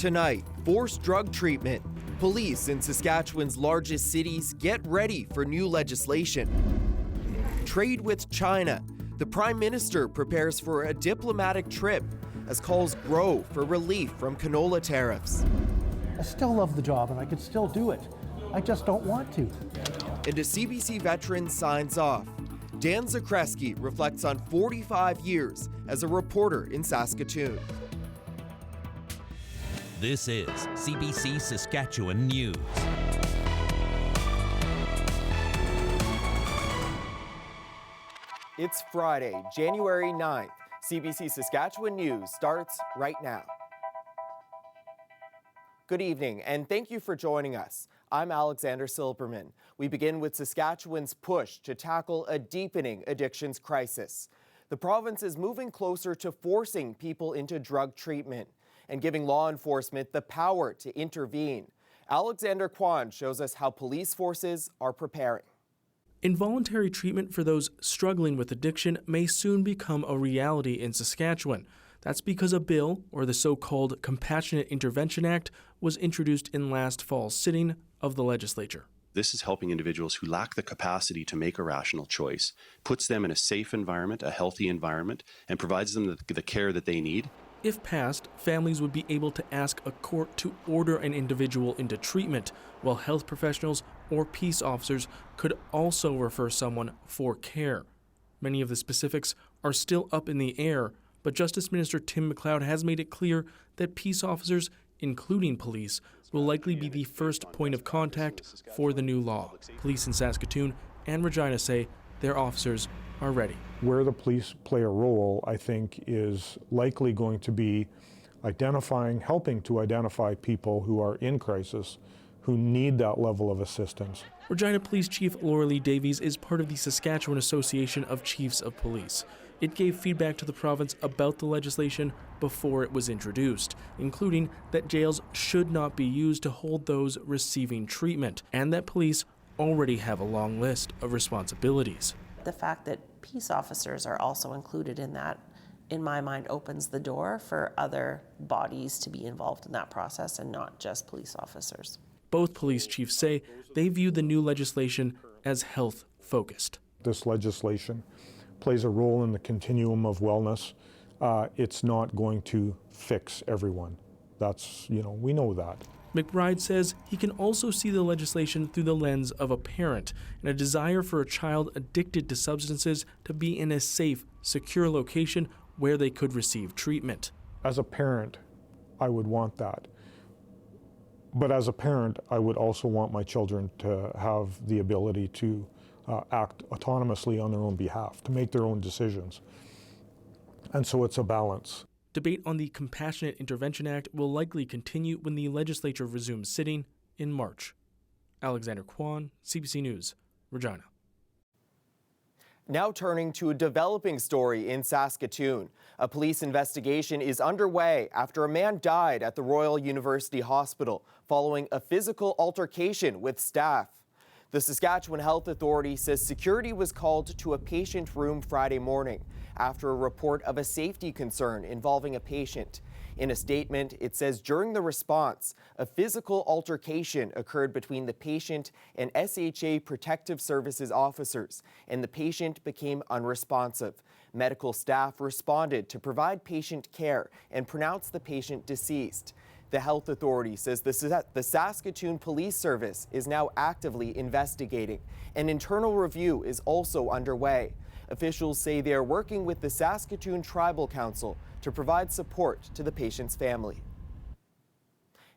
Tonight, forced drug treatment. Police in Saskatchewan's largest cities get ready for new legislation. Trade with China. The Prime Minister prepares for a diplomatic trip as calls grow for relief from canola tariffs. I still love the job and I could still do it. I just don't want to. And a CBC veteran signs off. Dan Zakreski reflects on 45 years as a reporter in Saskatoon. This is CBC Saskatchewan News. It's Friday, January 9th. CBC Saskatchewan News starts right now. Good evening, and thank you for joining us. I'm Alexander Silberman. We begin with Saskatchewan's push to tackle a deepening addictions crisis. The province is moving closer to forcing people into drug treatment and giving law enforcement the power to intervene. Alexander Kwan shows us how police forces are preparing. Involuntary treatment for those struggling with addiction may soon become a reality in Saskatchewan. That's because a bill, or the so-called Compassionate Intervention Act, was introduced in last fall's sitting of the legislature. This is helping individuals who lack the capacity to make a rational choice, puts them in a safe environment, a healthy environment, and provides them the care that they need. If passed, families would be able to ask a court to order an individual into treatment, while health professionals or peace officers could also refer someone for care. Many of the specifics are still up in the air, but Justice Minister Tim McLeod has made it clear that peace officers, including police, will likely be the first point of contact for the new law. Police in Saskatoon and Regina say their officers are ready. Where the police play a role, I think, is likely going to be helping to identify people who are in crisis, who need that level of assistance. Regina Police Chief Laura Lee Davies is part of the Saskatchewan Association of Chiefs of Police. It gave feedback to the province about the legislation before it was introduced, including that jails should not be used to hold those receiving treatment, and that police already have a long list of responsibilities. The fact that peace officers are also included in that, in my mind, opens the door for other bodies to be involved in that process and not just police officers. Both police chiefs say they view the new legislation as health-focused. This legislation plays a role in the continuum of wellness. It's not going to fix everyone. We know that. McBride says he can also see the legislation through the lens of a parent and a desire for a child addicted to substances to be in a safe, secure location where they could receive treatment. As a parent, I would want that. But as a parent, I would also want my children to have the ability to act autonomously on their own behalf, to make their own decisions. And so it's a balance. Debate on the Compassionate Intervention Act will likely continue when the legislature resumes sitting in March. Alexander Kwan, CBC News, Regina. Now turning to a developing story in Saskatoon. A police investigation is underway after a man died at the Royal University Hospital following a physical altercation with staff. The Saskatchewan Health Authority says security was called to a patient room Friday morning after a report of a safety concern involving a patient. In a statement, it says during the response, a physical altercation occurred between the patient and SHA Protective Services officers, and the patient became unresponsive. Medical staff responded to provide patient care and pronounced the patient deceased. The health authority says the Saskatoon Police Service is now actively investigating. An internal review is also underway. Officials say they are working with the Saskatoon Tribal Council to provide support to the patient's family.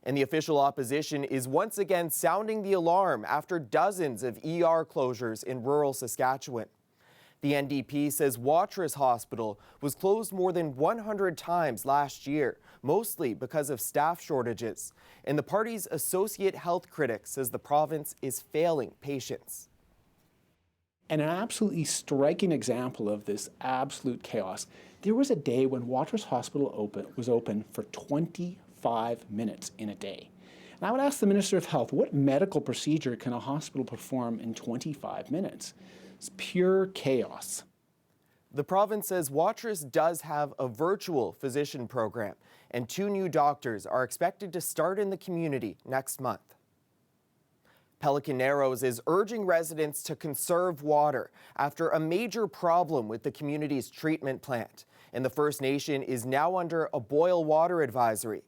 And the official opposition is once again sounding the alarm after dozens of ER closures in rural Saskatchewan. The NDP says Watrous Hospital was closed more than 100 times last year, mostly because of staff shortages. And the party's associate health critic says the province is failing patients. And an absolutely striking example of this absolute chaos, there was a day when Watrous Hospital was open for 25 minutes in a day. And I would ask the Minister of Health, what medical procedure can a hospital perform in 25 minutes? It's pure chaos. The province says Watrous does have a virtual physician program, and 2 new doctors are expected to start in the community next month. Pelican Narrows is urging residents to conserve water after a major problem with the community's treatment plant, and the First Nation is now under a boil water advisory.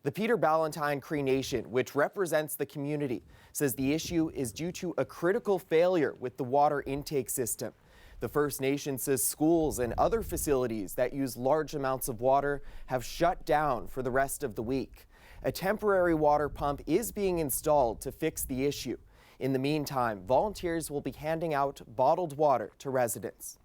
The Peter Ballantine Cree Nation, which represents the community, says the issue is due to a critical failure with the water intake system. The First Nation says schools and other facilities that use large amounts of water have shut down for the rest of the week. A temporary water pump is being installed to fix the issue. In the meantime, volunteers will be handing out bottled water to residents.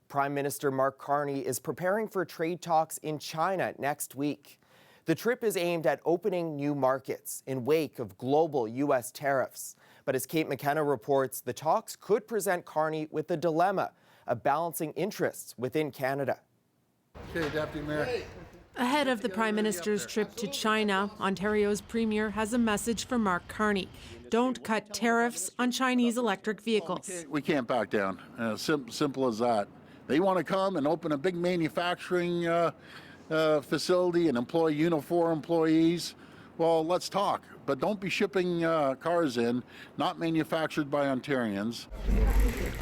Prime Minister Mark Carney is preparing for trade talks in China next week. The trip is aimed at opening new markets in wake of global U.S. tariffs. But as Kate McKenna reports, the talks could present Carney with a dilemma of balancing interests within Canada. Okay, Deputy Mayor. Ahead of the Prime Minister's trip to China, Ontario's Premier has a message for Mark Carney. Don't cut tariffs on Chinese electric vehicles. We can't back down. Simple as that. They want to come and open a big manufacturing facility and employ Unifor employees. Well, let's talk. But don't be shipping cars in, not manufactured by Ontarians.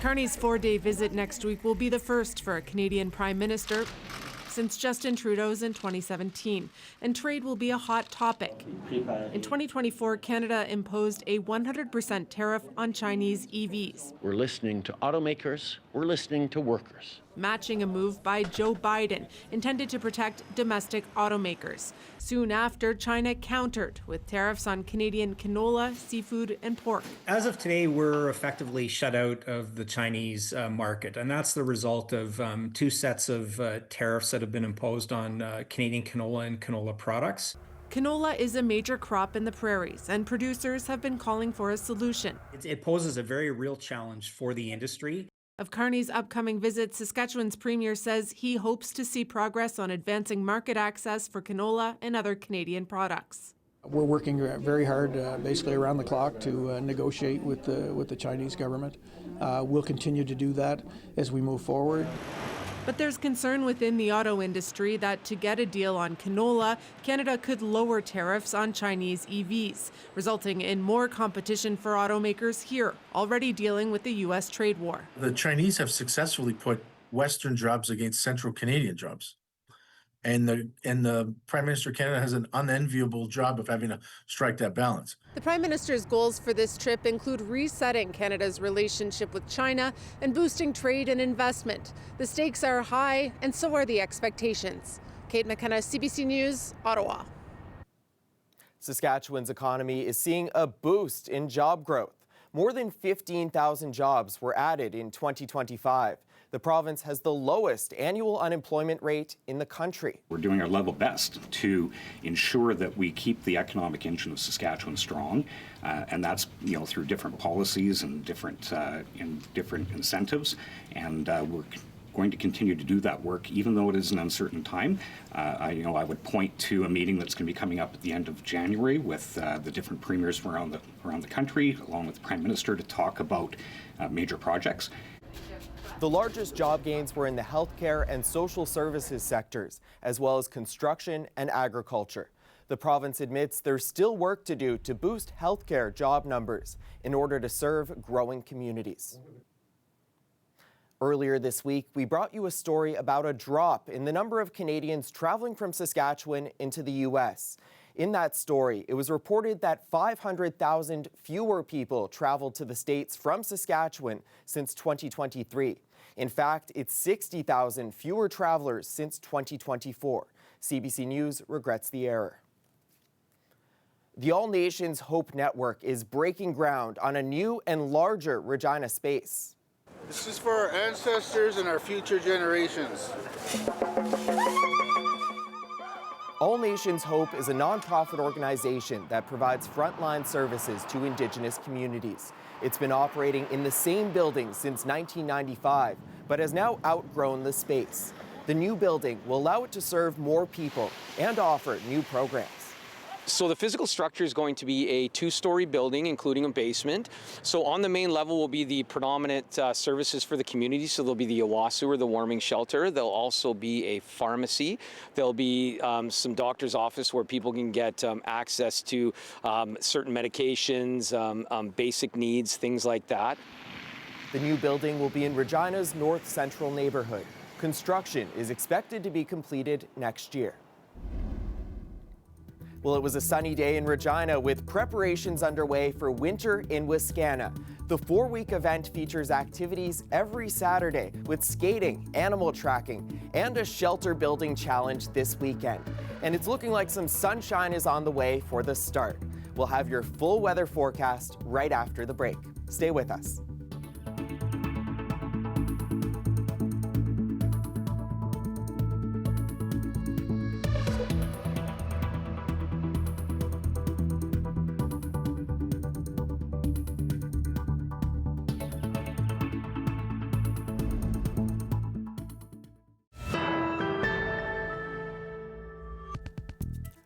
Carney's 4-day visit next week will be the first for a Canadian Prime Minister since Justin Trudeau's in 2017, and trade will be a hot topic. In 2024, Canada imposed a 100% tariff on Chinese EVs. We're listening to automakers, we're listening to workers. Matching a move by Joe Biden intended to protect domestic automakers. Soon after, China countered with tariffs on Canadian canola, seafood, and pork. As of today, we're effectively shut out of the Chinese market, and that's the result of 2 sets of tariffs that have been imposed on Canadian canola and canola products. Canola is a major crop in the prairies, and producers have been calling for a solution. It poses a very real challenge for the industry. Of Carney's upcoming visit, Saskatchewan's Premier says he hopes to see progress on advancing market access for canola and other Canadian products. We're working very hard, basically around the clock, to negotiate with the Chinese government. We'll continue to do that as we move forward. But there's concern within the auto industry that to get a deal on canola, Canada could lower tariffs on Chinese EVs, resulting in more competition for automakers here, already dealing with the U.S. trade war. The Chinese have successfully put Western jobs against Central Canadian jobs. And the Prime Minister of Canada has an unenviable job of having to strike that balance. The Prime Minister's goals for this trip include resetting Canada's relationship with China and boosting trade and investment. The stakes are high, and so are the expectations. Kate McKenna, CBC News, Ottawa. Saskatchewan's economy is seeing a boost in job growth. More than 15,000 jobs were added in 2025. The province has the lowest annual unemployment rate in the country. We're doing our level best to ensure that we keep the economic engine of Saskatchewan strong, and that's through different policies and different incentives. And we're going to continue to do that work, even though it is an uncertain time. I would point to a meeting that's going to be coming up at the end of January with the different premiers around the country, along with the Prime Minister, to talk about major projects. The largest job gains were in the healthcare and social services sectors, as well as construction and agriculture. The province admits there's still work to do to boost healthcare job numbers in order to serve growing communities. Earlier this week, we brought you a story about a drop in the number of Canadians traveling from Saskatchewan into the U.S. In that story, it was reported that 500,000 fewer people traveled to the States from Saskatchewan since 2023. In fact, it's 60,000 fewer travelers since 2024. CBC News regrets the error. The All Nations Hope Network is breaking ground on a new and larger Regina space. This is for our ancestors and our future generations. All Nations Hope is a nonprofit organization that provides frontline services to Indigenous communities. It's been operating in the same building since 1995, but has now outgrown the space. The new building will allow it to serve more people and offer new programs. So the physical structure is going to be a 2-story building, including a basement. So on the main level will be the predominant services for the community. So there'll be the Owasu, or the warming shelter. There'll also be a pharmacy. There'll be some doctor's office where people can get access to certain medications, basic needs, things like that. The new building will be in Regina's North Central neighborhood. Construction is expected to be completed next year. Well, it was a sunny day in Regina with preparations underway for winter in Wascana. The 4-week event features activities every Saturday with skating, animal tracking, and a shelter building challenge this weekend. And it's looking like some sunshine is on the way for the start. We'll have your full weather forecast right after the break. Stay with us.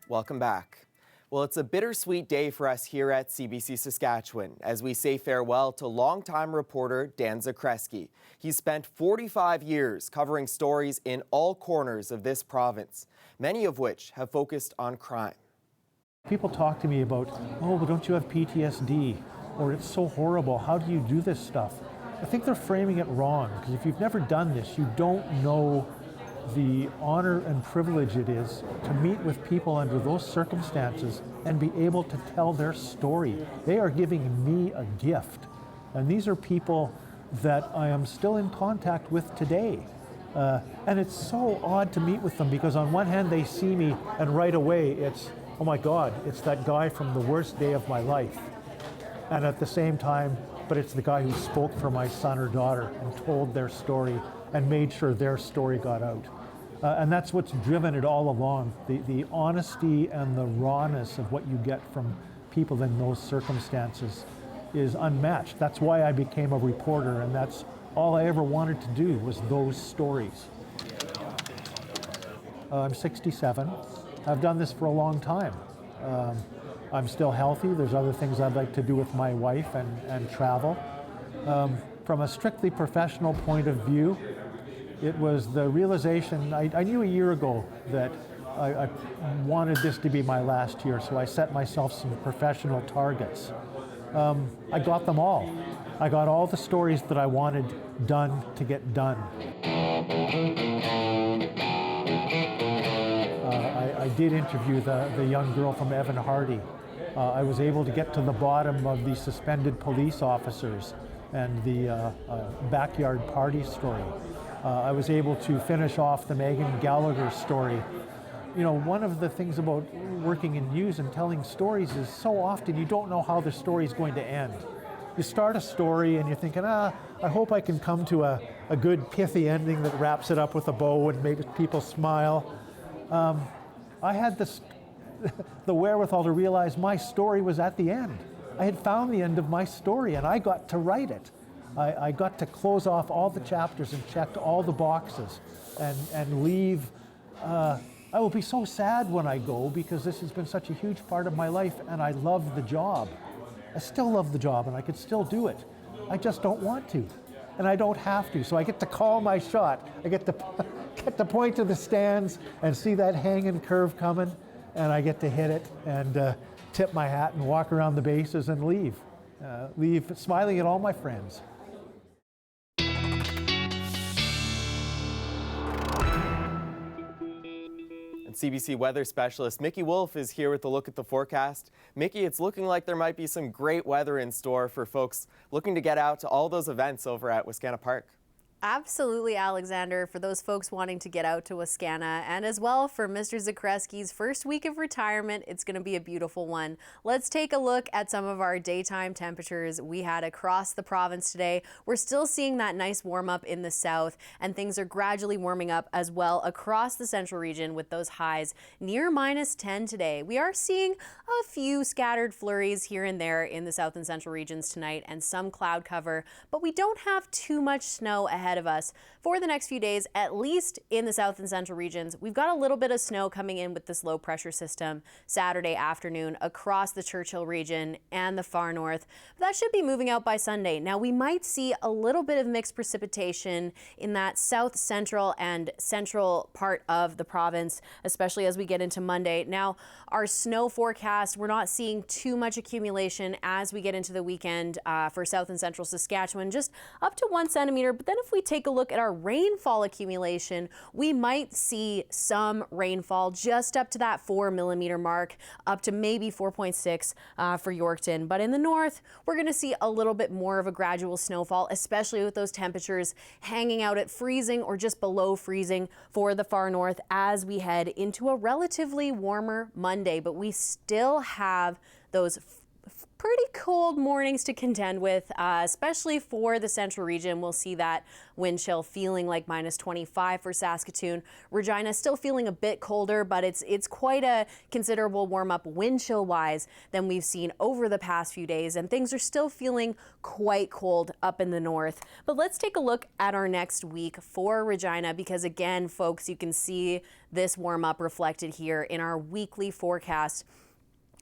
Welcome back. Well, it's a bittersweet day for us here at CBC Saskatchewan as we say farewell to longtime reporter Dan Zakreski. He spent 45 years covering stories in all corners of this province, many of which have focused on crime. People talk to me about, oh, but don't you have PTSD? Or it's so horrible, how do you do this stuff? I think they're framing it wrong, because if you've never done this, you don't know the honor and privilege it is to meet with people under those circumstances and be able to tell their story. They are giving me a gift. And these are people that I am still in contact with today. And it's so odd to meet with them because on one hand they see me and right away it's, oh my God, it's that guy from the worst day of my life. And at the same time, but it's the guy who spoke for my son or daughter and told their story and made sure their story got out. And that's what's driven it all along. The honesty and the rawness of what you get from people in those circumstances is unmatched. That's why I became a reporter, and that's all I ever wanted to do was those stories. I'm 67. I've done this for a long time. I'm still healthy. There's other things I'd like to do with my wife and travel. From a strictly professional point of view, it was the realization, I knew a year ago that I wanted this to be my last year, so I set myself some professional targets. I got them all. I got all the stories that I wanted done to get done. I did interview the young girl from Evan Hardy. I was able to get to the bottom of the suspended police officers and the backyard party story. I was able to finish off the Megan Gallagher story. You know, one of the things about working in news and telling stories is so often you don't know how the story is going to end. You start a story and you're thinking, I hope I can come to a good pithy ending that wraps it up with a bow and makes people smile. I had the wherewithal to realize my story was at the end. I had found the end of my story and I got to write it. I got to close off all the chapters and checked all the boxes and leave. I will be so sad when I go because this has been such a huge part of my life and I love the job. I still love the job and I could still do it. I just don't want to and I don't have to. So I get to call my shot. I get to point to the stands and see that hanging curve coming and I get to hit it and tip my hat and walk around the bases and leave smiling at all my friends. And CBC weather specialist Mickey Wolf is here with a look at the forecast. Mickey, it's looking like there might be some great weather in store for folks looking to get out to all those events over at Wascana Park. Absolutely, Alexander, for those folks wanting to get out to Wascana, and as well for Mr. Zakreski's first week of retirement. It's going to be a beautiful one. Let's take a look at some of our daytime temperatures we had across the province today. We're still seeing that nice warm up in the south, and things are gradually warming up as well across the central region with those highs near -10 today. We are seeing a few scattered flurries here and there in the south and central regions tonight and some cloud cover, but we don't have too much snow ahead ahead of us for the next few days, at least in the south and central regions. We've got a little bit of snow coming in with this low pressure system Saturday afternoon across the Churchill region and the far north. But that should be moving out by Sunday. Now, we might see a little bit of mixed precipitation in that south central and central part of the province, especially as we get into Monday. Now, our snow forecast, we're not seeing too much accumulation as we get into the weekend for south and central Saskatchewan, just up to 1 centimeter. But then if we take a look at our rainfall accumulation, we might see some rainfall just up to that 4 millimeter mark, up to maybe 4.6 for Yorkton. But in the north, we're going to see a little bit more of a gradual snowfall, especially with those temperatures hanging out at freezing or just below freezing for the far north as we head into a relatively warmer Monday. But we still have those pretty cold mornings to contend with, especially for the central region. We'll see that wind chill feeling like minus 25 for Saskatoon. Regina still feeling a bit colder, but it's quite a considerable warm up wind chill wise than we've seen over the past few days, and things are still feeling quite cold up in the north. But let's take a look at our next week for Regina, because again, folks, you can see this warm up reflected here in our weekly forecast.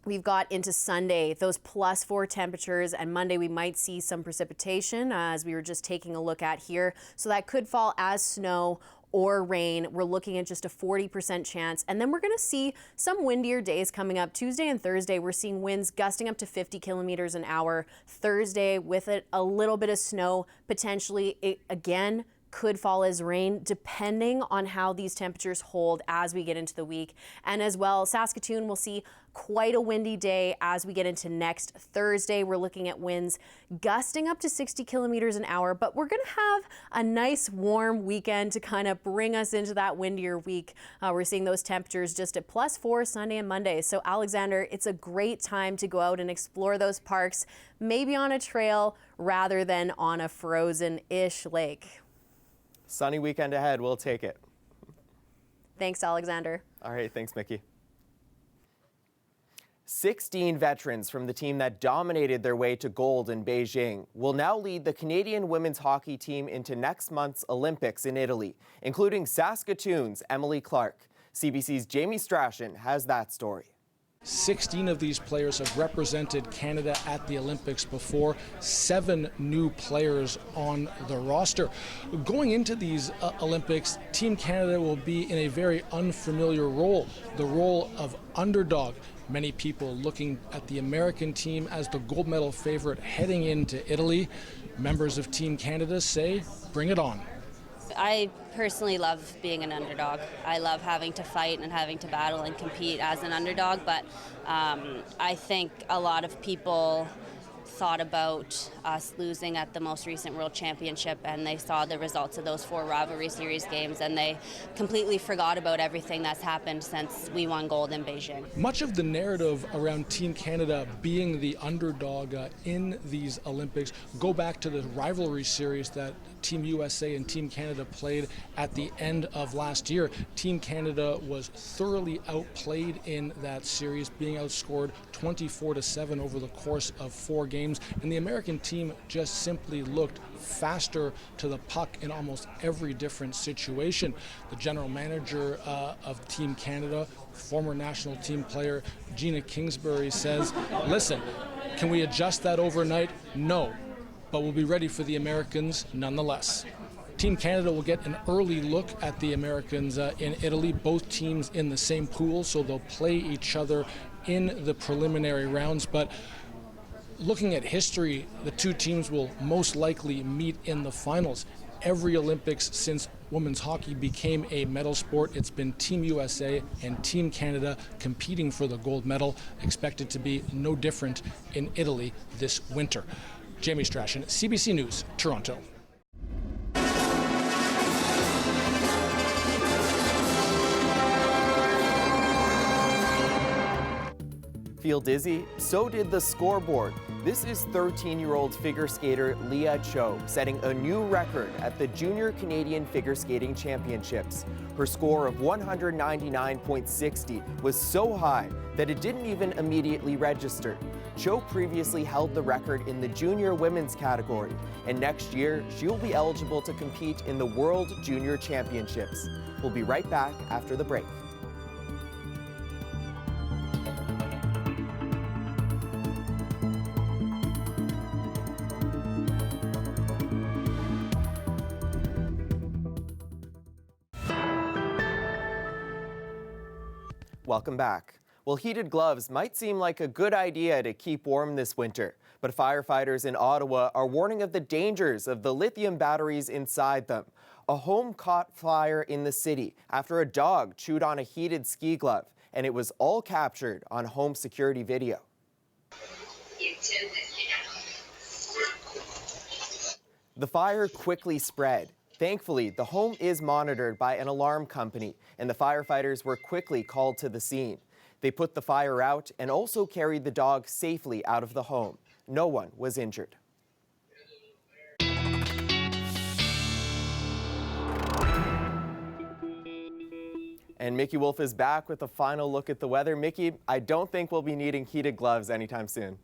We've got into Sunday, those +4 temperatures, and Monday we might see some precipitation as we were just taking a look at here. So that could fall as snow or rain. We're looking at just a 40% chance. And then we're going to see some windier days coming up. Tuesday and Thursday, we're seeing winds gusting up to 50 kilometers an hour. Thursday, with it, a little bit of snow, potentially, it again could fall as rain depending on how these temperatures hold as we get into the week. And as well, Saskatoon will see quite a windy day as we get into next Thursday. We're looking at winds gusting up to 60 kilometers an hour, but we're going to have a nice warm weekend to kind of bring us into that windier week. We're seeing those temperatures just at +4 Sunday and Monday. So Alexander, it's a great time to go out and explore those parks, maybe on a trail rather than on a frozen-ish lake. Sunny weekend ahead. We'll take it. Thanks, Alexander. All right. Thanks, Mickey. 16 veterans from the team that dominated their way to gold in Beijing will now lead the Canadian women's hockey team into next month's Olympics in Italy, including Saskatoon's Emily Clark. CBC's Jamie Strachan has that story. 16 of these players have represented Canada at the Olympics before, 7 new players on the roster. Going into these Olympics, Team Canada will be in a very unfamiliar role, the role of underdog. Many people looking at the American team as the gold medal favorite heading into Italy. Members of Team Canada say, bring it on. I personally love being an underdog. I love having to fight and having to battle and compete as an underdog, but I think a lot of people thought about us losing at the most recent World Championship, and they saw the results of those 4 rivalry series games, and they completely forgot about everything that's happened since we won gold in Beijing. Much of the narrative around Team Canada being the underdog in these Olympics go back to the rivalry series that Team USA and Team Canada played at the end of last year. Team Canada was thoroughly outplayed in that series, being outscored 24-7 over the course of 4 games, and the American team just simply looked faster to the puck in almost every different situation. The general manager of Team Canada, former national team player Gina Kingsbury, says, listen, can we adjust that overnight? No, but we'll be ready for the Americans nonetheless. Team Canada will get an early look at the Americans in Italy, both teams in the same pool, so they'll play each other in the preliminary rounds. But looking at history, the 2 teams will most likely meet in the finals. Every Olympics since women's hockey became a medal sport, it's been Team USA and Team Canada competing for the gold medal, expected to be no different in Italy this winter. Jamie Strachan, CBC News, Toronto. Feel dizzy? So did the scoreboard. This is 13-year-old figure skater Leah Cho setting a new record at the Junior Canadian Figure Skating Championships. Her score of 199.60 was so high that it didn't even immediately register. Cho previously held the record in the junior women's category, and next year she will be eligible to compete in the World Junior Championships. We'll be right back after the break. Welcome back. Well, heated gloves might seem like a good idea to keep warm this winter, but firefighters in Ottawa are warning of the dangers of the lithium batteries inside them. A home caught fire in the city after a dog chewed on a heated ski glove, and it was all captured on home security video. The fire quickly spread. Thankfully, the home is monitored by an alarm company, and the firefighters were quickly called to the scene. They put the fire out and also carried the dog safely out of the home. No one was injured. And Mickey Wolf is back with a final look at the weather. Mickey, I don't think we'll be needing heated gloves anytime soon.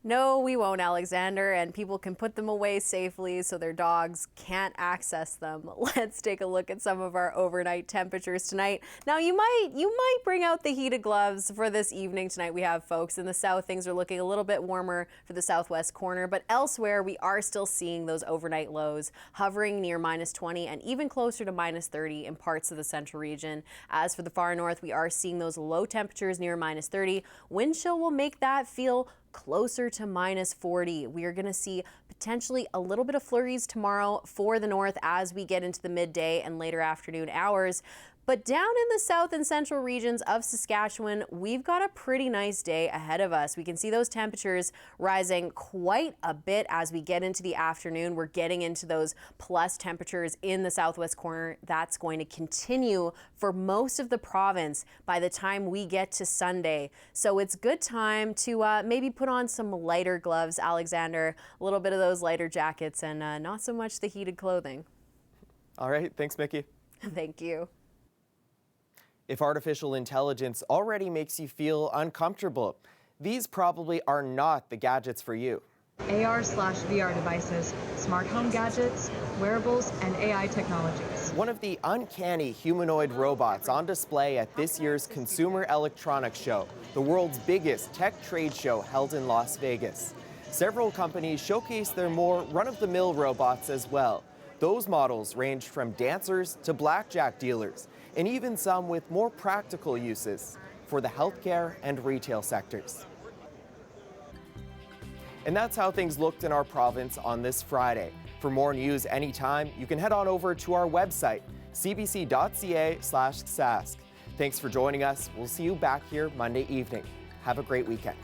No, we won't, Alexander, and people can put them away safely so their dogs can't access them. Let's take a look at some of our overnight temperatures tonight. Now, you might bring out the heated gloves for this evening tonight. We have folks in the south. Things are looking a little bit warmer for the southwest corner, but elsewhere we are still seeing those overnight lows hovering near -20 and even closer to -30 in parts of the central region. As for the far north, we are seeing those low temperatures near -30. Wind chill will make that feel closer to -40. We are going to see potentially a little bit of flurries tomorrow for the north as we get into the midday and later afternoon hours. But down in the south and central regions of Saskatchewan, we've got a pretty nice day ahead of us. We can see those temperatures rising quite a bit as we get into the afternoon. We're getting into those plus temperatures in the southwest corner. That's going to continue for most of the province by the time we get to Sunday. So it's good time to maybe put on some lighter gloves, Alexander, a little bit of those lighter jackets and not so much the heated clothing. All right, thanks, Mickey. Thank you. If artificial intelligence already makes you feel uncomfortable, these probably are not the gadgets for you. AR/VR devices, smart home gadgets, wearables, and AI technologies. One of the uncanny humanoid robots on display at this year's Consumer Electronics Show, the world's biggest tech trade show held in Las Vegas. Several companies showcase their more run-of-the-mill robots as well. Those models ranged from dancers to blackjack dealers, and even some with more practical uses for the healthcare and retail sectors. And that's how things looked in our province on this Friday. For more news anytime, you can head on over to our website, cbc.ca/sask. Thanks for joining us. We'll see you back here Monday evening. Have a great weekend.